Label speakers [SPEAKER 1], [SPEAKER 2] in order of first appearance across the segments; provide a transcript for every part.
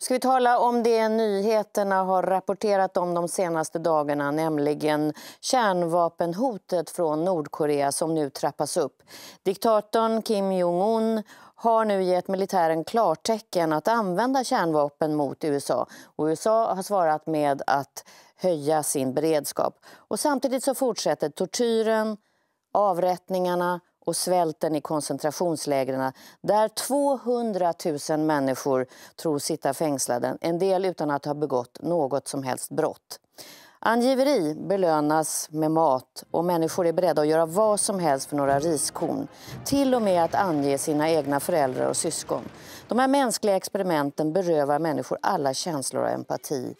[SPEAKER 1] Ska vi tala om det nyheterna har rapporterat om de senaste dagarna, nämligen kärnvapenhotet från Nordkorea som nu trappas upp. Diktatorn Kim Jong-un har nu gett militären klartecken att använda kärnvapen mot USA. Och USA har svarat med att höja sin beredskap. Och samtidigt så fortsätter tortyren, avrättningarna och svälten i koncentrationslägren där 200 000 människor tror sitta fängslade, en del utan att ha begått något som helst brott. Angiveri belönas med mat och människor är beredda att göra vad som helst för några riskorn. Till och med att ange sina egna föräldrar och syskon. De här mänskliga experimenten berövar människor alla känslor av empati,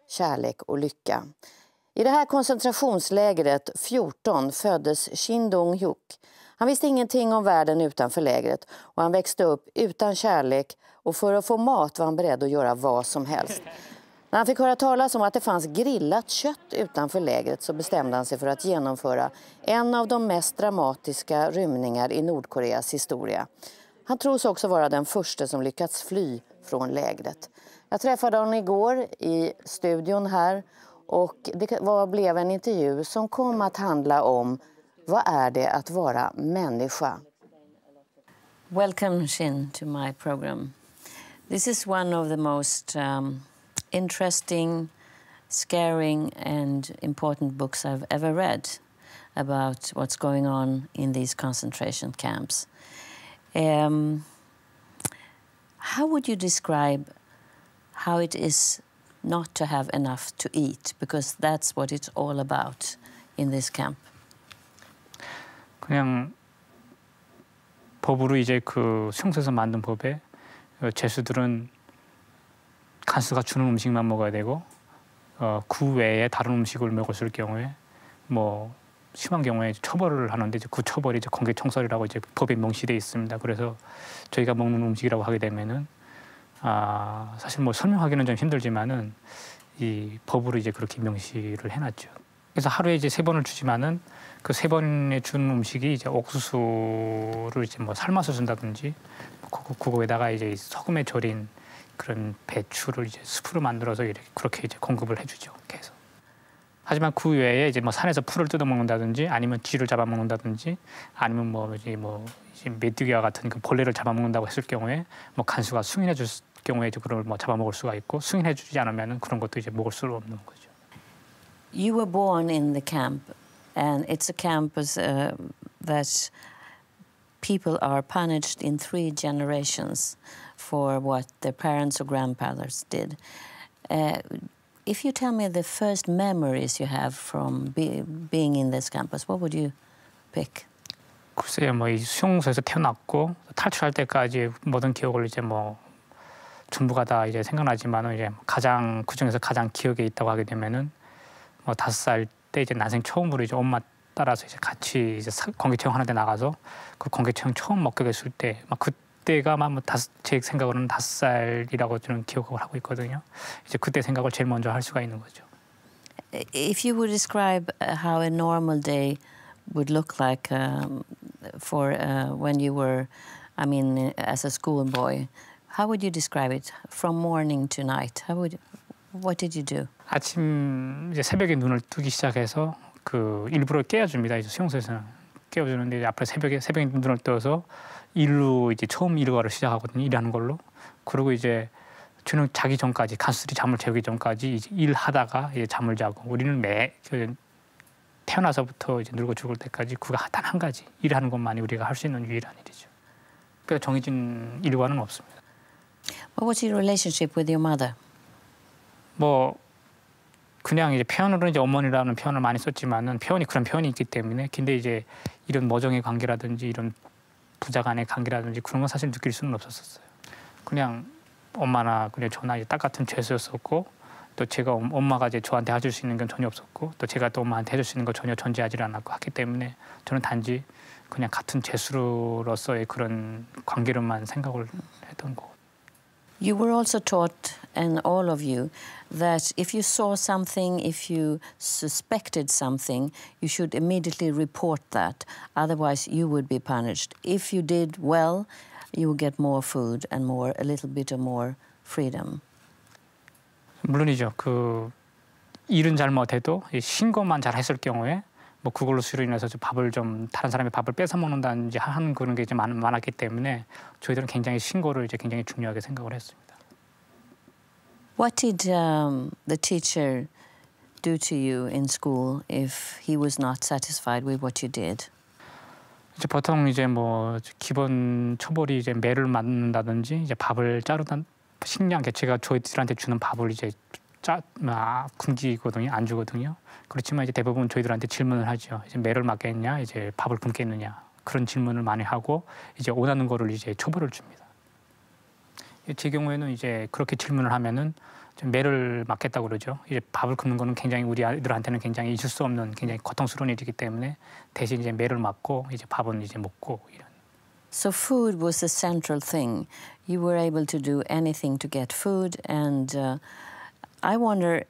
[SPEAKER 1] kärlek och lycka. I det här koncentrationslägret 14 föddes Shin Dong-hyuk. Han visste ingenting om världen utanför lägret och han växte upp utan kärlek och för att få mat var han beredd att göra vad som helst. När han fick höra talas om att det fanns grillat kött utanför lägret så bestämde han sig för att genomföra en av de mest dramatiska rymningar i Nordkoreas historia. Han tros också vara den första som lyckats fly från lägret. Jag träffade honom igår i studion här och det blev en intervju som kom att handla om vad är det att vara människa?
[SPEAKER 2] Welcome, Shin, to my program. This is one of the most interesting, scaring and important books I've ever read about what's going on in these concentration camps. How would you describe how it is not to have enough to eat? Because that's what it's all about in this camp.
[SPEAKER 3] 그냥 법으로 이제 그 수용소에서 만든 법에 죄수들은 간수가 주는 음식만 먹어야 되고 그 외에 다른 음식을 먹었을 경우에 뭐 심한 경우에 처벌을 하는데 그 처벌이 이제 공개청설이라고 이제 법에 명시돼 있습니다. 그래서 저희가 먹는 음식이라고 하게 되면은 사실 뭐 설명하기는 좀 힘들지만은 이 법으로 이제 그렇게 명시를 해놨죠. 그래서 하루에 이제 3번을 주지만은 그 3번에 주는 음식이 이제 옥수수를 이제 뭐 삶아서 준다든지 그거에다가 이제 소금에 절인 그런 배추를 이제 스프로 만들어서 이렇게 그렇게 이제 공급을 해주죠. 계속. 하지만 그 외에 이제 뭐 산에서 풀을 뜯어 먹는다든지 아니면 쥐를 잡아 먹는다든지 아니면 뭐 이제 메뚜기와 같은 그 벌레를 잡아 먹는다고 했을 경우에 뭐 간수가 승인해 줄 경우에 이제 그걸 뭐 잡아 먹을 수가 있고 승인해 주지 않으면은 그런 것도 이제 먹을 수 없는 거죠.
[SPEAKER 2] You were born in the camp, and it's a campus that people are punished in 3 generations for what their parents or grandfathers did. If you tell me the first memories you have from being in this campus, what would you pick?
[SPEAKER 3] 글쎄요, 뭐 이 수용소에서 태어났고 탈출할 때까지 모든 기억을 이제 뭐 전부가 다 이제 생각나지만은 이제 가장 그 중에서 가장 기억에 있다고 하게 되면은 뭐 5살 때 이제 난생 처음으로 이제 엄마 따라서 이제 같이 이제 공개체험 하는 데 나가서 그 공개체험 처음 목격했을 때 막 그때가 막 제 생각으로는 5살이라고 저는 기억을 하고 있거든요. 이제 그때 생각을 제일 먼저 할 수가 있는 거죠.
[SPEAKER 2] If you would describe how a normal day would look like for when you were, I mean, as a schoolboy, how would you describe it from morning to night? What did you do?
[SPEAKER 3] 아침 이제 새벽에 눈을 뜨기 시작해서 그 일부러 깨워줍니다. 이제 수용소에서는 깨워주는데 앞으로 새벽에 눈을 떠서 일로 이제 처음 일과를 시작하거든요. 일하는 걸로. 그리고 이제 저는 자기 전까지 간수들이 잠을 재우기 전까지 이제 일하다가 이제 잠을 자고 우리는 태어나서부터 이제 늙어 죽을 때까지 그가 단 한 가지 일하는 것만이 우리가 할 수 있는 유일한 일이죠. 그러니까 정해진 일과는 없습니다.
[SPEAKER 2] What was your relationship with your mother?
[SPEAKER 3] 뭐 그냥 이제 표현으로 이제 어머니라는 표현을 많이 썼지만은 그런 표현이 있기 때문에 근데 이제 이런 모정의 관계라든지 이런 부자 간의 관계라든지 그런 건 사실 느낄 수는 없었어요. 그냥 엄마나 그냥 저나 이제 딱 같은 죄수였었고 또 제가 엄마가 이제 저한테 해줄 수 있는 건 전혀 없었고 또 제가 또 엄마한테 해줄 수 있는 건 전혀 존재하지 않았고 하기 때문에 저는 단지 그냥 같은 죄수로서의 그런 관계로만 생각을 했던 거고.
[SPEAKER 2] You were also taught, and all of you, that if you saw something, if you suspected something, you should immediately report that. Otherwise, you would be punished. If you did well, you would get more food and a little bit of more freedom.
[SPEAKER 3] 물론이죠. 그 일은 잘 못해도 신고만 잘 했을 경우에 뭐 그걸로 수로 인해서 밥을 좀 다른 사람의 밥을 뺏어 먹는다든지 하는 그런 게 좀 많았기 때문에 저희들은 굉장히 신고를 이제 굉장히 중요하게 생각을 했습니다.
[SPEAKER 2] What did the teacher do to you in school if he was not satisfied with what you did?
[SPEAKER 3] 이제 보통 이제 뭐 기본 처벌이 이제 매를 맞는다든지 이제 밥을 자르다 식량 개체가 저희들한테 주는 밥을 이제 굶기거든요. 안 주거든요. 그렇지만 이제 대부분 저희들한테 질문을 하죠. 이제 매를 맞겠냐, 이제 밥을 굶겠느냐 그런 질문을 많이 하고 이제 원하는 거를 이제 처벌을 줍니다. 제 경우에는 이제 그렇게 질문을 하면은 좀 매를 맞겠다고 그러죠. 이제 밥을 굶는 거는 굉장히 우리 아이들한테는 굉장히 있을 수 없는 굉장히 고통스러운 일이기 때문에 대신 이제 매를 맞고 이제 밥은 이제 먹고 이런.
[SPEAKER 2] So food was the central thing. You were able to do anything to get food, and I wonder,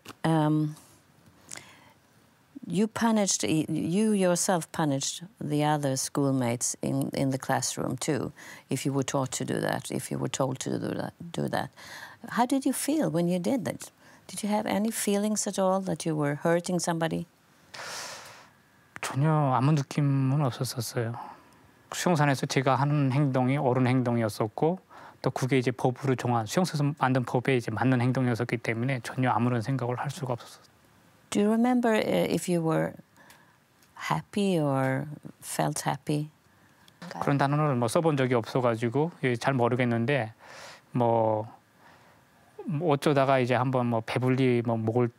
[SPEAKER 2] you yourself punished the other schoolmates in the classroom too, if you were taught to do that, if you were told to do that. How did you feel when you did that? Did you have any feelings at all that you were hurting somebody?
[SPEAKER 3] 전혀 아무 느낌은 없었어요. 수용산에서 제가 하는 행동이 옳은 행동이었었고 또 그게 이제 법으로 정한 수용소에서 만든 법에 이제 맞는 행동이었기 때문에 전혀 아무런 생각을 할 수가 없었어요.
[SPEAKER 2] Do you remember if you were happy or felt happy?
[SPEAKER 3] 그런 단어를 뭐 써본 적이 없어가지고 잘 모르겠는데 뭐 어쩌다가 이제 한번 뭐 배불리 뭐 먹을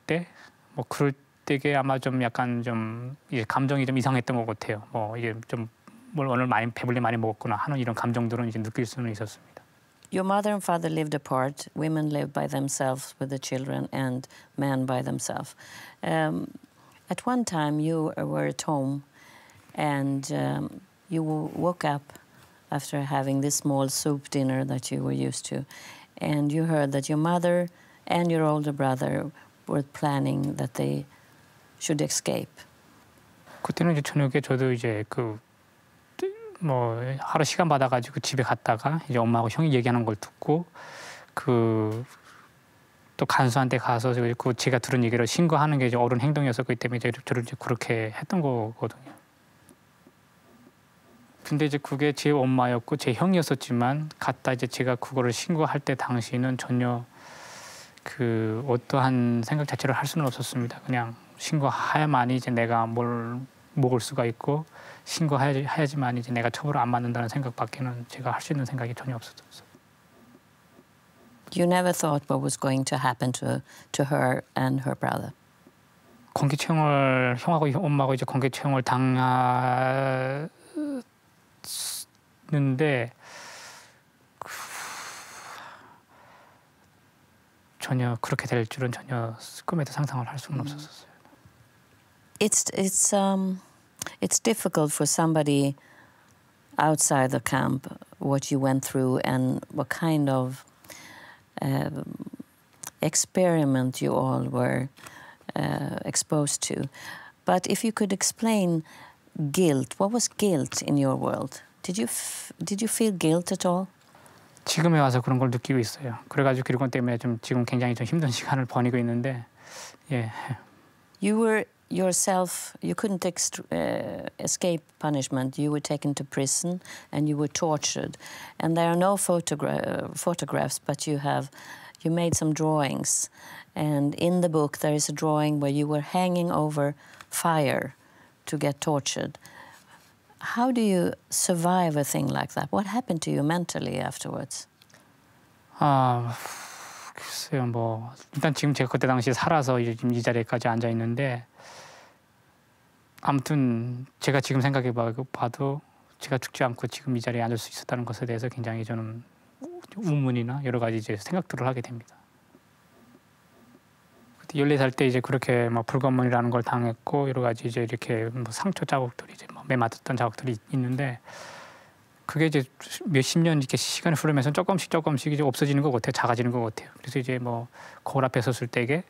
[SPEAKER 3] 때 뭐 그럴 때게 아마 좀 약간 좀 이제 감정이 좀 이상했던 것 같아요. 뭐 이게 좀 뭘 오늘 많이 배불리 많이 먹었구나 하는 이런 감정들은 이제 느낄 수는 있었습니다.
[SPEAKER 2] Your mother and father lived apart. Women lived by themselves with the children, and men by themselves. At one time, you were at home, and you woke up after having this small soup dinner that you were used to, and you heard that your mother and your older brother were planning that they should escape.
[SPEAKER 3] 그때는 이제 저녁에 저도 이제 그 뭐 하루 시간 받아가지고 집에 갔다가 이제 엄마하고 형이 얘기하는 걸 듣고 그 또 간수한테 가서 그 제가 들은 얘기를 신고하는 게 이제 옳은 행동이었었기 때문에 저를 이제 그렇게 했던 거거든요. 근데 이제 그게 제 엄마였고 제 형이었었지만 갔다 이제 제가 그거를 신고할 때 당시는 전혀 그 어떠한 생각 자체를 할 수는 없었습니다. 그냥 신고해야만이 이제 내가 뭘 먹을 수가 있고 신고해야지만 이제 내가 처벌을 안 받는다는 생각밖에는 제가 할 수 있는 생각이 전혀 없었어요.
[SPEAKER 2] You never thought what was going to happen to her and her brother.
[SPEAKER 3] 공기체형을 형하고 엄마하고 이제 공기체형을 당했는데 전혀 그렇게 될 줄은 전혀 꿈에도 상상을 할 수는 없었어요.
[SPEAKER 2] It's difficult for somebody outside the camp what you went through and what kind of experiment you all were exposed to. But if you could explain guilt, what was guilt in your world? Did you feel guilt at all?
[SPEAKER 3] 지금에 와서 그런 걸 느끼고 있어요. 그래가지고 그런 것 때문에 좀 지금 굉장히 좀 힘든 시간을 보내고 있는데, 예.
[SPEAKER 2] You were yourself. You couldn't escape punishment. You were taken to prison and you were tortured. And there are no photographs, but you made some drawings. And in the book there is a drawing where you were hanging over fire to get tortured. How do you survive a thing like that? What happened to you mentally afterwards?
[SPEAKER 3] 글쎄요, 뭐 일단 지금 제가 그때 당시에 살아서 이제 지금 이 자리에까지 앉아 있는데 아무튼 제가 지금 생각해 봐도 제가 죽지 않고 지금 이 자리에 앉을 수 있었다는 것에 대해서 굉장히 저는 우문이나 여러 가지 이제 생각들을 하게 됩니다. 14살 때 이제 그렇게 뭐 불검문이라는 걸 당했고 여러 가지 이제 이렇게 뭐 상처 자국들이 이제 매 맞았던 자국들이 있는데 그게 이제 몇십 년 이렇게 시간이 흐르면서 조금씩 이제 없어지는 것 같아요. 작아지는 것 같아요. 그래서 이제 뭐 거울 앞에 섰을 때게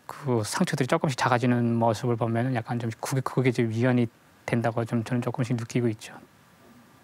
[SPEAKER 3] 그 상처들이 조금씩 작아지는 모습을 보면은 약간 좀 그게 이제 위안이 된다고 좀 저는 조금씩 느끼고 있죠.